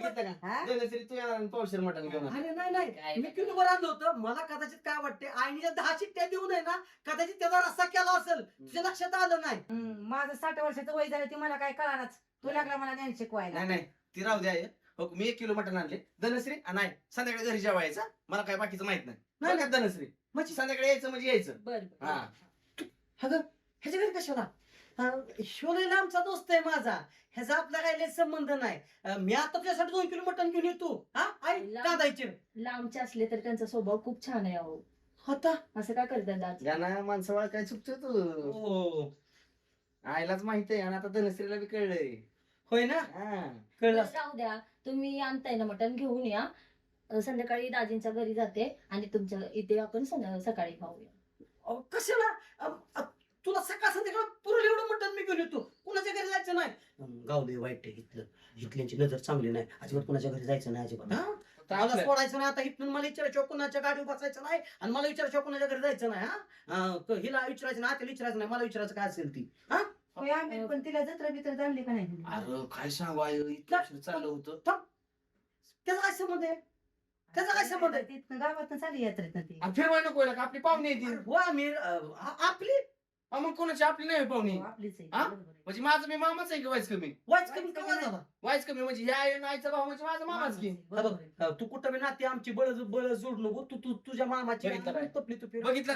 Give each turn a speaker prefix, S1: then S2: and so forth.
S1: बघितलं का
S2: हा?
S1: धनश्री तू येणार पावशेर मटण घेऊन
S2: अरे नाही मी किलोभर आणलं होतं. मला कदाचित काय वाटते आईने 10 शिट्ट्या देऊ नये ना, कदाचित त्याचा रस्सा केला असेल, तुझ्या लक्षात आलं नाही.
S3: माझं 60 वर्षाचं वय झालं ते मला काय कळानाच. तू लागला मला ज्ञान शिकवायला.
S1: नाही ती राहू द्या हो मी 1 किलो मटण आणले धनश्री नाही संध्याकाळी घरी जेवायचं मला काय बाकीचं माहित नाही
S2: नाही,
S1: बरं का धनश्री म्हणजे संध्याकाळी यायचं म्हणजे यायचं
S3: बरं
S1: हा
S2: अगं ह्याच्या घरी कशाला? शोलेला आमचा दोस्त आहे माझा, ह्याचा आपला काही लय संबंध नाही. मी आता तुझ्यासाठी 2 किलो मटण घेऊन येतो. हा आई कांदायचे
S4: लांबचे असले तर त्यांचा स्वभाव खूप छान आहे अहो.
S2: होता.
S4: असं काय करतात आज?
S1: गाणं माणसावाळ काय चुकतोय तू
S2: हो
S1: आईलाच माहित आहे आणि आता धनश्रीला बी कळलंय
S2: होय ना,
S1: हा.
S2: कळलं.
S4: राहू द्या, तुम्ही आणताय ना मटण घेऊन या. संध्याकाळी दाजींच्या घरी जाते आणि तुमच्या इथे आपण सकाळी खाऊया.
S2: कशाला? तुला सकाळ संध्याकाळ पुरं एवढं मटण मी घेऊन येतो. कुणाच्या घरी जायचं नाही. गावले वाईट आहे इथलं, इथल्यांची नजर चांगली नाही. अजिबात कुणाच्या घरी जायचं नाही अजिबात. हा मला सोडायचं नाही आता इथून. मला विचारायचं कुणाच्या गाडीवर बसायचं नाही आणि मला विचारायचं कुणाच्या घरी जायचं नाही. हिला विचारायचं नाही, त्याला विचारायचं नाही, मला विचारायचं काय असेल ती. हा
S3: होय, आम्ही पण तिला जत्रा बित्र जमली का नाही?
S1: अरे काय सांगू आई इतकं उशीर चाललं होतं
S2: त्याचा काय संबंध आहे? त्याचा काय संबंध आहे?
S3: तिथनं गावातनं चालली यात्रेत ती.
S1: आणि फिरवाय नको का आपली पाहुणे येतील
S2: हो आम्ही आपली
S1: मग कोणाची आपली नाही पाहुणे
S3: हो, आपलीच आहे.
S1: हा?
S3: बरोबर आहे.
S1: म्हणजे माझं मी मामाच आहे की वाईस कमी
S2: वाईच कमी केव्हा झाला?
S1: वाईस कमी म्हणजे या आईचा भाऊ म्हणजे माझा मामाच की
S3: बरोबर आहे.
S2: तू कुठं बी नाते आमची बळ जोड नको. तू तुझ्या मामाची
S1: बघितलं काय?
S2: तपली तू
S1: बघितलं